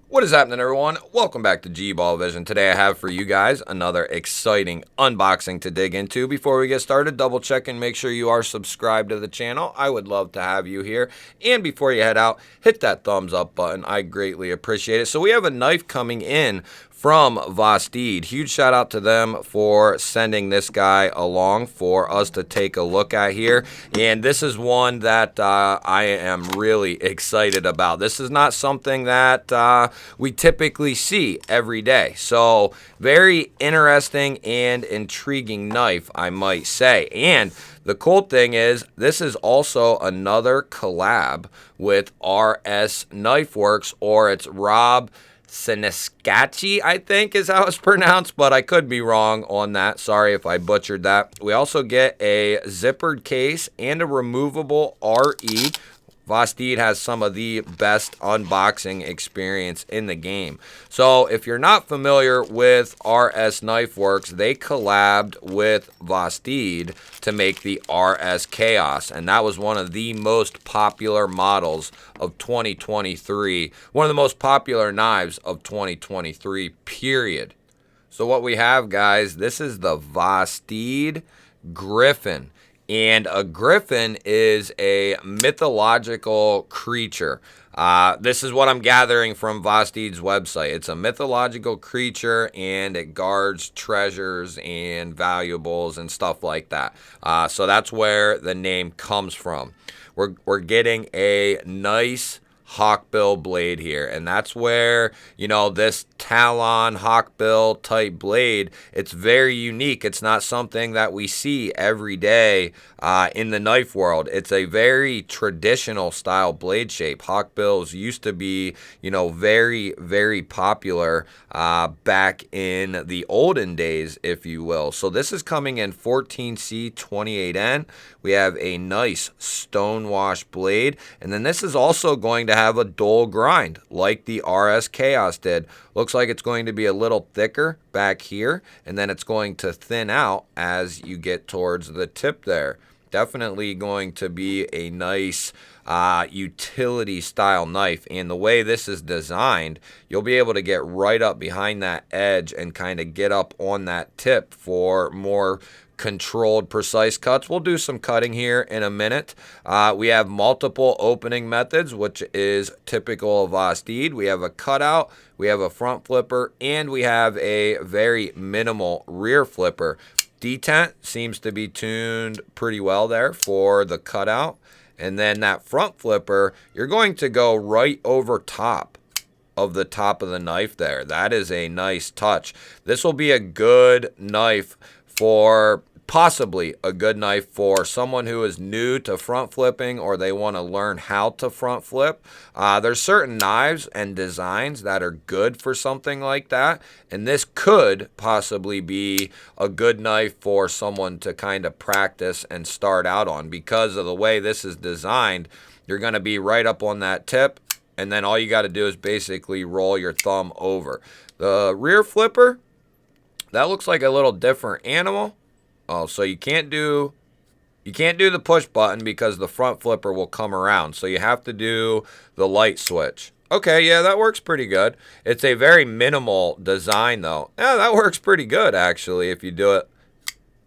What is happening, everyone? Welcome back to G-Ball Vision. Today I have for you guys another exciting unboxing to dig into. Before we get started, double check and make sure you are subscribed to the channel. I would love to have you here. And before you head out, hit that thumbs up button. I greatly appreciate it. So we have a knife coming in from Vosteed. Huge shout out to them for sending this guy along for us to take a look at here. And this is one that I am really excited about. This is not something that we typically see every day. So very interesting and intriguing knife, I might say. And the cool thing is, this is also another collab with RS Knife Works, or it's Rob Siniskatchy, I think is how it's pronounced, but I could be wrong on that. Sorry if I butchered that. We also get a zippered case and a removable RE. Vosteed has some of the best unboxing experience in the game. So if you're not familiar with RS Knife Works, they collabed with Vosteed to make the RS Chaos, and that was one of the most popular models of 2023. One of the most popular knives of 2023, period. So what we have, guys, this is the Vosteed Griffin. And a griffin is a mythological creature. This is what I'm gathering from Vosteed's website. It's a mythological creature, and it guards treasures and valuables and stuff like that. So that's where the name comes from. We're getting a nice hawkbill blade here, and that's where, you know, this talon hawkbill type blade, it's very unique. It's not something that we see every day in the knife world. It's a very traditional style blade shape. Hawkbills used to be, you know, very popular back in the olden days, if you will. So this is coming in 14C28N. We have a nice stonewash blade, and then this is also going to have a dull grind like the RS Chaos did. Looks like it's going to be a little thicker back here, and then it's going to thin out as you get towards the tip there. Definitely going to be a nice utility style knife, and the way this is designed, you'll be able to get right up behind that edge and kind of get up on that tip for more controlled, precise cuts. We'll do some cutting here in a minute. We have multiple opening methods, which is typical of Vosteed. We have a cutout, we have a front flipper, and we have a very minimal rear flipper. Detent seems to be tuned pretty well there for the cutout. And then that front flipper, you're going to go right over top of the knife there. That is a nice touch. This will be a good knife for, possibly a good knife for someone who is new to front flipping, or they want to learn how to front flip. There's certain knives and designs that are good for something like that, and this could possibly be a good knife for someone to kind of practice and start out on. Because of the way this is designed, you're going to be right up on that tip, and then all you got to do is basically roll your thumb over. The rear flipper, that looks like a little different animal. Oh, so you can't do the push button because the front flipper will come around. So you have to do the light switch. Okay, yeah, that works pretty good. It's a very minimal design though. Yeah, that works pretty good actually if you do it.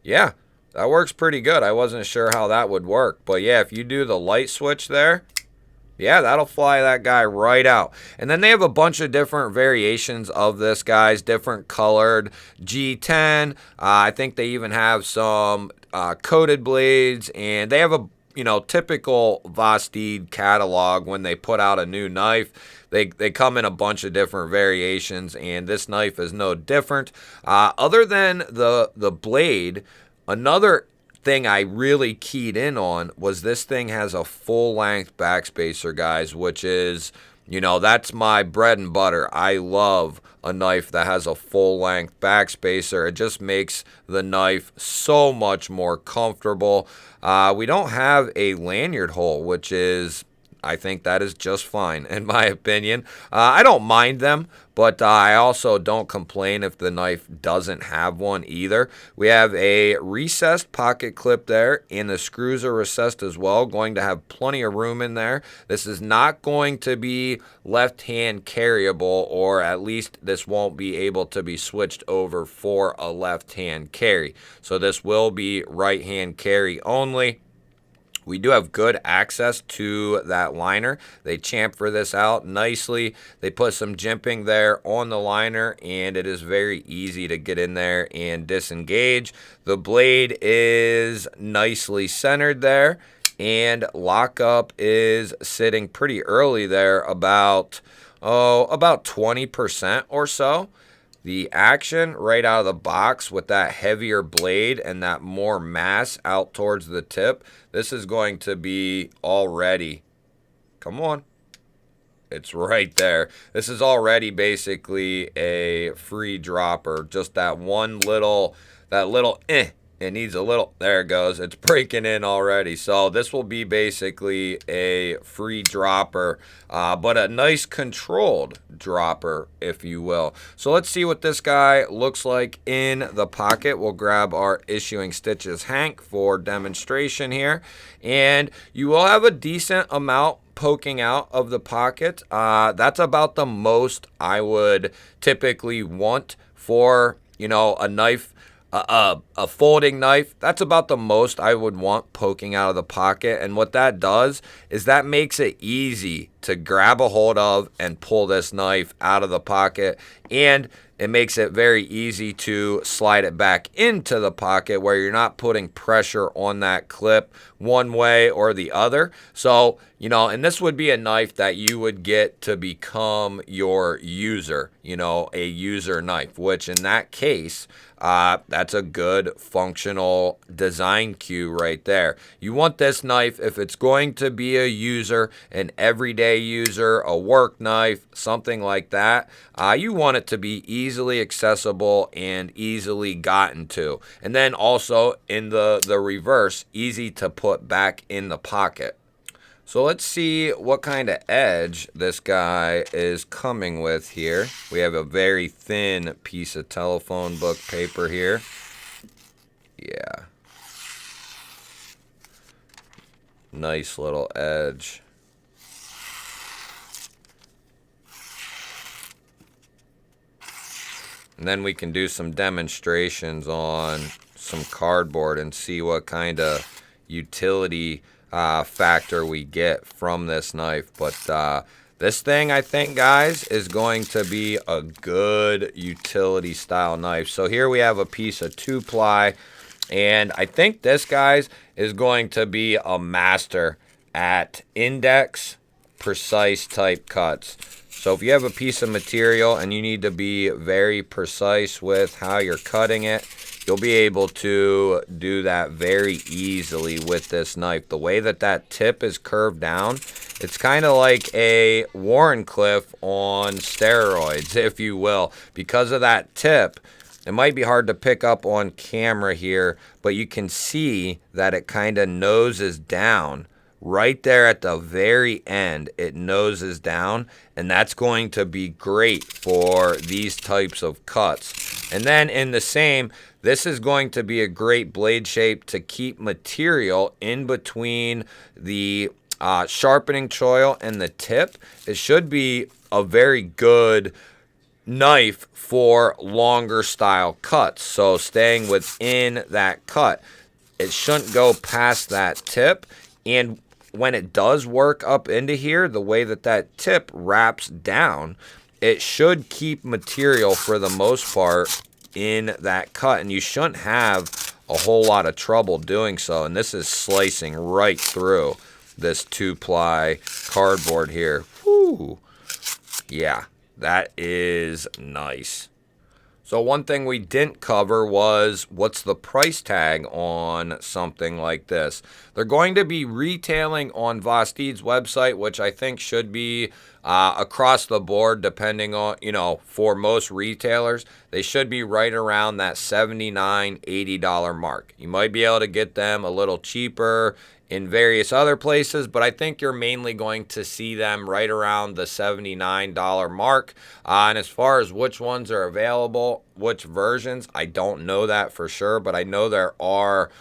Yeah, that works pretty good. I wasn't sure how that would work. But yeah, if you do the light switch there, yeah, that'll fly that guy right out. And then they have a bunch of different variations of this, guys, different colored G10. I think they even have some coated blades, and they have a, you know, typical Vosteed catalog. When they put out a new knife, they come in a bunch of different variations, and this knife is no different. Other than the blade, another thing I really keyed in on was this thing has a full-length backspacer, guys, which is, you know, that's my bread and butter. I love a knife that has a full-length backspacer. It just makes the knife so much more comfortable. We don't have a lanyard hole, which is I think that is just fine, in my opinion. I don't mind them, but I also don't complain if the knife doesn't have one either. We have a recessed pocket clip there, and the screws are recessed as well, going to have plenty of room in there. This is not going to be left-hand carryable, or at least this won't be able to be switched over for a left-hand carry. So this will be right-hand carry only. We do have good access to that liner. They chamfer this out nicely. They put some jimping there on the liner, and it is very easy to get in there and disengage. The blade is nicely centered there, and lockup is sitting pretty early there, about 20% or so. The action right out of the box with that heavier blade and that more mass out towards the tip, this is going to be already, come on, it's right there. This is already basically a free dropper. Just that little it needs a little, there it goes, it's breaking in already. So this will be basically a free dropper, but a nice controlled dropper, if you will. So let's see what this guy looks like in the pocket. We'll grab our Issuing Stitches Hank for demonstration here, and you will have a decent amount poking out of the pocket. That's about the most I would typically want for, a knife. A folding knife, that's about the most I would want poking out of the pocket. And what that does is that makes it easy to grab a hold of and pull this knife out of the pocket, and it makes it very easy to slide it back into the pocket where you're not putting pressure on that clip one way or the other. So, and this would be a knife that you would get to become your user, a user knife, which in that case, that's a good functional design cue right there. You want this knife, if it's going to be a user, an everyday user, a work knife, something like that, you want it to be easily accessible and easily gotten to. And then also in the reverse, easy to put back in the pocket. So let's see what kind of edge this guy is coming with here. We have a very thin piece of telephone book paper here. Yeah. Nice little edge. And then we can do some demonstrations on some cardboard and see what kind of utility factor we get from this knife. But this thing, I think, guys, is going to be a good utility style knife. So here we have a piece of 2-ply, and I think this, guys, is going to be a master at index precise type cuts. So if you have a piece of material and you need to be very precise with how you're cutting it, you'll be able to do that very easily with this knife. The way that tip is curved down, it's kind of like a Wharncliffe on steroids, if you will. Because of that tip, it might be hard to pick up on camera here, but you can see that it kind of noses down. Right there at the very end, it noses down, and that's going to be great for these types of cuts. And then in the same, this is going to be a great blade shape to keep material in between the sharpening choil and the tip. It should be a very good knife for longer style cuts. So staying within that cut, it shouldn't go past that tip. And when it does work up into here, the way that tip wraps down, it should keep material for the most part in that cut, and you shouldn't have a whole lot of trouble doing so. And this is slicing right through this 2-ply cardboard here. Whew. Yeah, that is nice. So one thing we didn't cover was what's the price tag on something like this. They're going to be retailing on Vosteed's website, which I think should be across the board, depending on, for most retailers, they should be right around that $79, $80 mark. You might be able to get them a little cheaper in various other places, but I think you're mainly going to see them right around the $79 mark. And as far as which ones are available, which versions, I don't know that for sure, but I know there are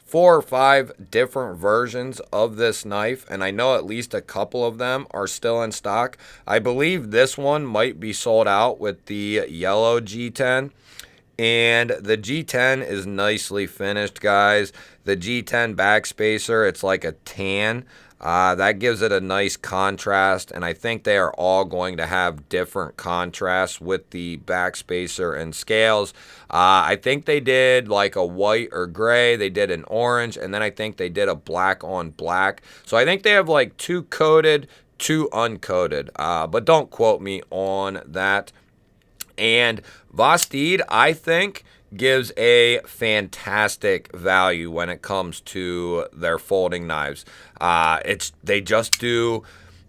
4 or 5 different versions of this knife, and I know at least a couple of them are still in stock. I believe this one might be sold out with the yellow G10, and the G10 is nicely finished, guys. The G10 backspacer, it's like a tan. That gives it a nice contrast, and I think they are all going to have different contrasts with the backspacer and scales. I think they did like a white or gray, they did an orange, and then I think they did a black on black. So I think they have like 2 coated, 2 uncoated, but don't quote me on that. And Vosteed, I think, gives a fantastic value when it comes to their folding knives. They just do,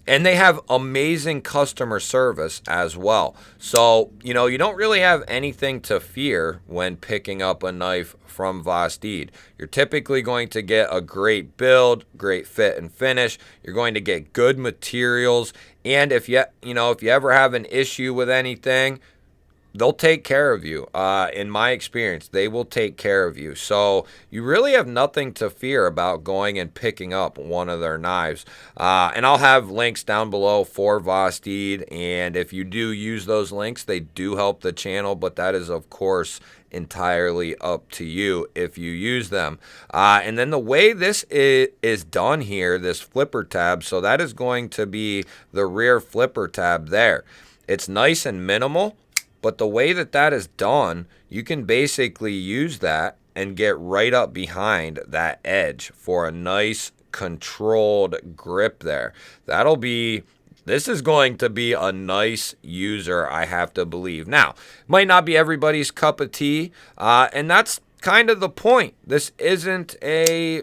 and they have amazing customer service as well. So, you know, you don't really have anything to fear when picking up a knife from Vosteed. You're typically going to get a great build, great fit and finish. You're going to get good materials, and if you ever have an issue with anything, they'll take care of you. In my experience, they will take care of you. So you really have nothing to fear about going and picking up one of their knives. And I'll have links down below for Vosteed. And if you do use those links, they do help the channel. But that is, of course, entirely up to you if you use them. And then the way this is done here, this flipper tab, so that is going to be the rear flipper tab there. It's nice and minimal. But the way that is done, you can basically use that and get right up behind that edge for a nice controlled grip there. This is going to be a nice user, I have to believe. Now, might not be everybody's cup of tea, and that's kind of the point. This isn't a,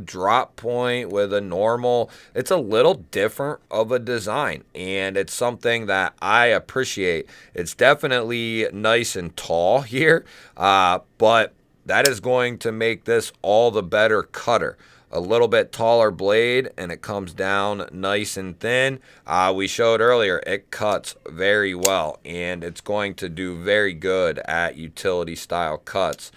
drop point with a normal. It's a little different of a design, and it's something that I appreciate. It's definitely nice and tall here, but that is going to make this all the better cutter. A little bit taller blade, and it comes down nice and thin. We showed earlier, it cuts very well, and it's going to do very good at utility style cuts.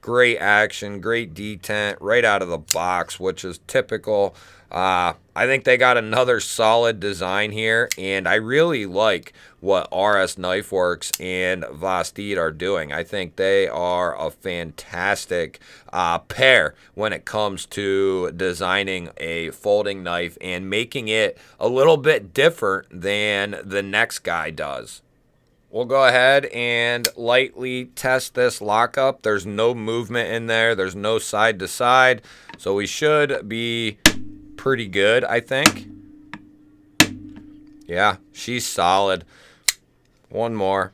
Great action, great detent right out of the box, which is typical. I think they got another solid design here, and I really like what RS Knife Works and Vosteed are doing. I think they are a fantastic pair when it comes to designing a folding knife and making it a little bit different than the next guy does. We'll go ahead and lightly test this lockup. There's no movement in there. There's no side to side. So we should be pretty good, I think. Yeah, she's solid. One more.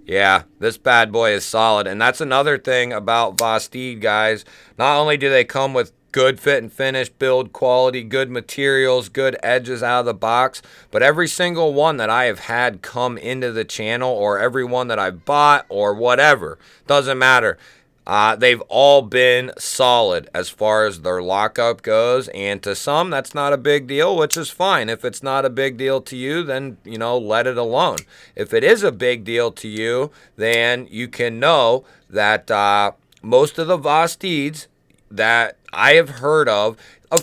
Yeah, this bad boy is solid. And that's another thing about Vosteed, guys. Not only do they come with good fit and finish, build quality, good materials, good edges out of the box, but every single one that I have had come into the channel, or every one that I've bought, or whatever, doesn't matter. They've all been solid as far as their lockup goes, and to some, that's not a big deal, which is fine. If it's not a big deal to you, then, let it alone. If it is a big deal to you, then you can know that most of the Vosteeds that I have heard of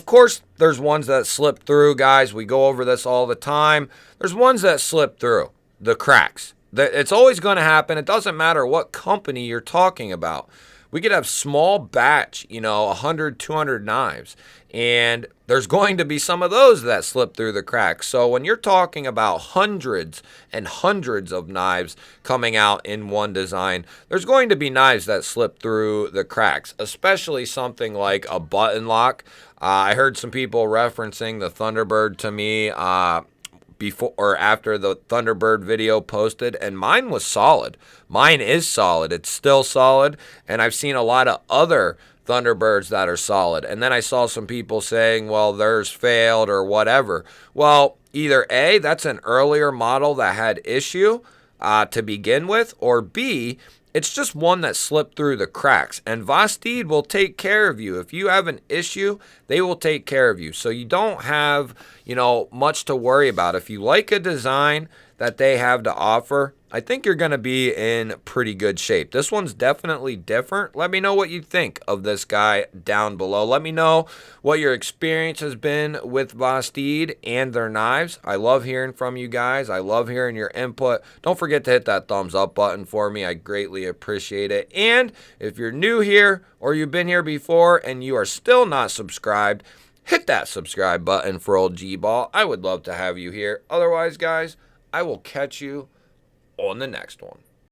course, there's ones that slip through, guys. We go over this all the time. There's ones that slip through the cracks. It's always going to happen. It doesn't matter what company you're talking about. We could have small batch, 100, 200 knives, and there's going to be some of those that slip through the cracks. So when you're talking about hundreds and hundreds of knives coming out in one design, there's going to be knives that slip through the cracks, especially something like a button lock. I heard some people referencing the Thunderbird to me before or after the Thunderbird video posted, and mine was solid. Mine is solid. It's still solid, and I've seen a lot of other Thunderbirds that are solid. And then I saw some people saying, well, theirs failed or whatever. Well, either A, that's an earlier model that had issue to begin with, or B, It's just one that slipped through the cracks, and Vosteed will take care of you. If you have an issue, they will take care of you. So you don't have, much to worry about. If you like a design that they have to offer, I think you're going to be in pretty good shape. This one's definitely different. Let me know what you think of this guy down below. Let me know what your experience has been with Vosteed and their knives. I love hearing from you guys. I love hearing your input. Don't forget to hit that thumbs up button for me. I greatly appreciate it. And if you're new here or you've been here before and you are still not subscribed, hit that subscribe button for old G-Ball. I would love to have you here. Otherwise, guys, I will catch you on the next one.